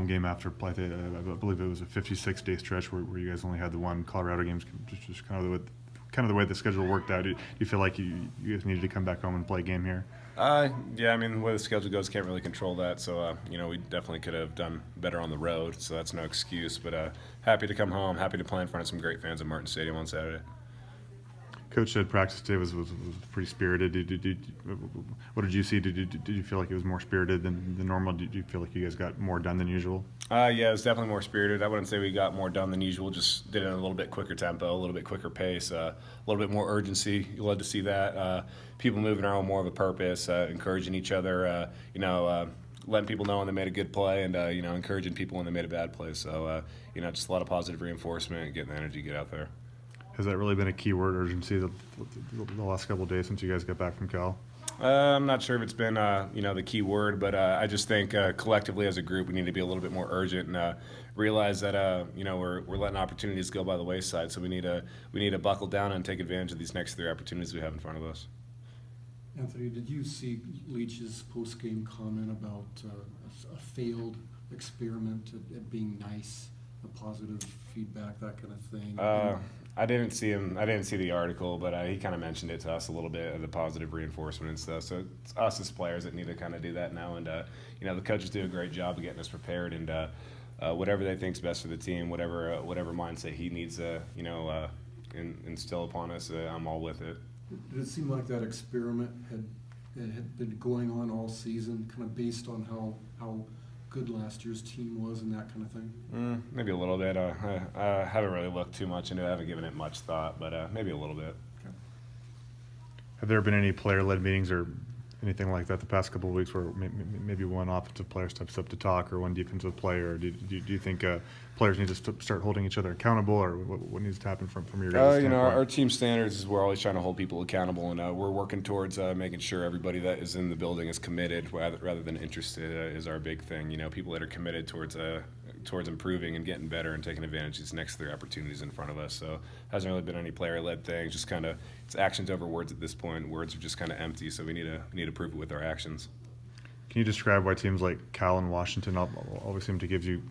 game after play. I believe it was a 56-day stretch where you guys only had the one Colorado game. Just kind of the way the schedule worked out. Do you feel like you guys needed to come back home and play a game here? Yeah, I mean, the way the schedule goes, can't really control that. So, we definitely could have done better on the road, so that's no excuse. But happy to come home, happy to play in front of some great fans at Martin Stadium on Saturday. Coach said practice day was pretty spirited. What did you see? Did you feel like it was more spirited than normal? Did you feel like you guys got more done than usual? Yeah, it was definitely more spirited. I wouldn't say we got more done than usual, just did it in a little bit quicker tempo, a little bit quicker pace, a little bit more urgency. You love to see that. People moving around with more of a purpose, encouraging each other, letting people know when they made a good play and, encouraging people when they made a bad play. So, just a lot of positive reinforcement and getting the energy to get out there. Has that really been a key word, urgency, the last couple of days since you guys got back from Cal? I'm not sure if it's been, the key word, but I just think collectively as a group we need to be a little bit more urgent and realize that we're letting opportunities go by the wayside. So we need to buckle down and take advantage of these next 3 opportunities we have in front of us. Anthony, did you see Leach's post-game comment about a failed experiment at being nice, a positive feedback, that kind of thing? I didn't see the article, but he kind of mentioned it to us a little bit of the positive reinforcement and stuff. So it's us as players that need to kind of do that now. And, the coaches do a great job of getting us prepared. And whatever they think's best for the team, whatever mindset he needs to, instill upon us, I'm all with it. Did it seem like that experiment had been going on all season, kind of based on how good last year's team was and that kind of thing? Maybe a little bit. I haven't really looked too much into it. I haven't given it much thought, but maybe a little bit. Okay. Have there been any player-led meetings or anything like that the past couple of weeks where maybe one offensive player steps up to talk or one defensive player? Or do you think players need to start holding each other accountable, or what needs to happen from your guys' standpoint? Our team standards is we're always trying to hold people accountable, and we're working towards making sure everybody that is in the building is committed rather than interested is our big thing. People that are committed towards improving and getting better and taking advantage of these next 3 opportunities in front of us. So hasn't really been any player-led thing. Just kind of it's actions over words at this point. Words are just kind of empty, so we need to prove it with our actions. Can you describe why teams like Cal and Washington always seem to give you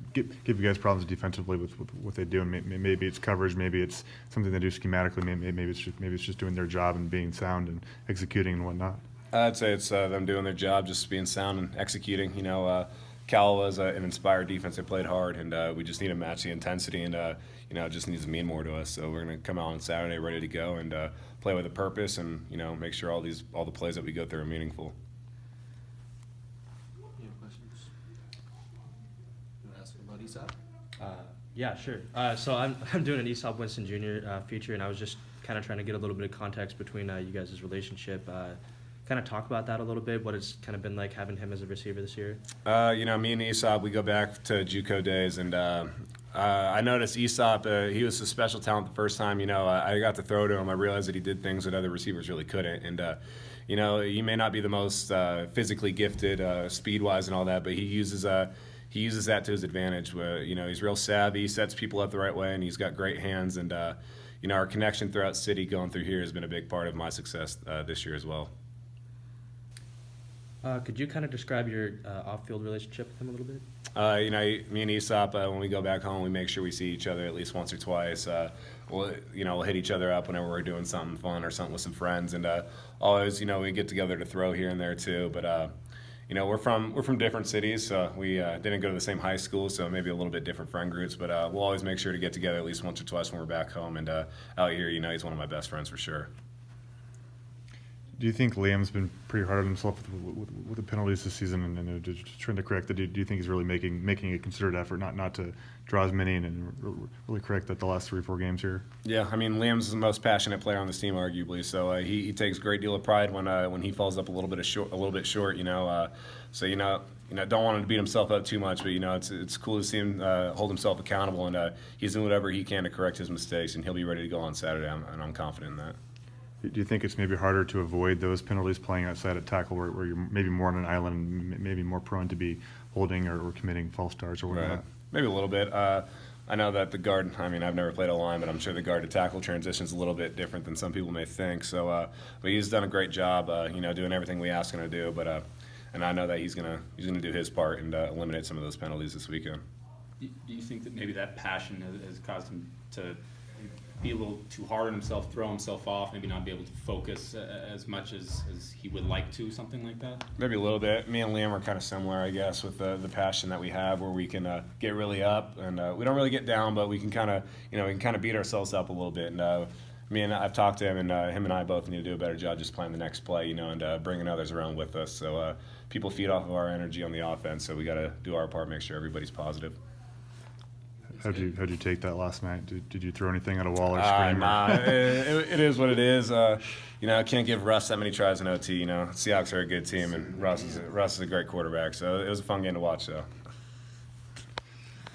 guys problems defensively with what they do? And maybe it's coverage, maybe it's something they do schematically, maybe it's just doing their job and being sound and executing and whatnot. I'd say it's them doing their job, just being sound and executing. Cal was an inspired defense. They played hard, and we just need to match the intensity, and it just needs to mean more to us. So we're going to come out on Saturday ready to go and play with a purpose, and make sure all the plays that we go through are meaningful. Any questions? You want to ask about ESOP? Yeah, sure. So I'm doing an ESOP Winston Jr. Feature, and I was just kind of trying to get a little bit of context between you guys' relationship. Kind of talk about that a little bit, what it's kind of been like having him as a receiver this year. Me and Esop, we go back to JUCO days, and I noticed Esop, he was a special talent the first time. I got to throw to him. I realized that he did things that other receivers really couldn't, and he may not be the most physically gifted, speed-wise and all that, but he uses that to his advantage. He's real savvy, he sets people up the right way, and he's got great hands, and our connection throughout city going through here has been a big part of my success this year as well. Could you kind of describe your off-field relationship with him a little bit? Me and Esop, when we go back home, we make sure we see each other at least once or twice. We'll hit each other up whenever we're doing something fun or something with some friends, and always, we get together to throw here and there too. But we're from different cities, so we didn't go to the same high school, so maybe a little bit different friend groups. But we'll always make sure to get together at least once or twice when we're back home. And out here, he's one of my best friends for sure. Do you think Liam's been pretty hard on himself with the penalties this season and just trying to correct that? Do you think he's really making a concerted effort not to draw as many and really correct that the last 3 or 4 games here? Yeah, Liam's the most passionate player on this team, arguably. So he takes a great deal of pride when he falls up a little bit short. So don't want him to beat himself up too much, but it's cool to see him hold himself accountable, and he's doing whatever he can to correct his mistakes, and he'll be ready to go on Saturday, and I'm confident in that. Do you think it's maybe harder to avoid those penalties playing outside at tackle where you're maybe more on an island, maybe more prone to be holding or committing false starts or whatnot? Right. Maybe a little bit. I know that the guard, I've never played a line, but I'm sure the guard to tackle transition is a little bit different than some people may think. So, but he's done a great job, doing everything we ask him to do. But I know that he's gonna do his part and eliminate some of those penalties this weekend. Do you think that maybe that passion has caused him to be a little too hard on himself, throw himself off, maybe not be able to focus as much as he would like to, something like that? Maybe a little bit. Me and Liam are kind of similar, I guess, with the passion that we have, where we can get really up and we don't really get down, but we can kind of beat ourselves up a little bit. And I've talked to him, and him and I both need to do a better job just playing the next play, and bringing others around with us. So people feed off of our energy on the offense, so we got to do our part, make sure everybody's positive. How'd you take that last night? Did you throw anything at a wall or scream? Nah, it is what it is. I can't give Russ that many tries in OT. Seahawks are a good team, and Russ is a great quarterback. So it was a fun game to watch, though.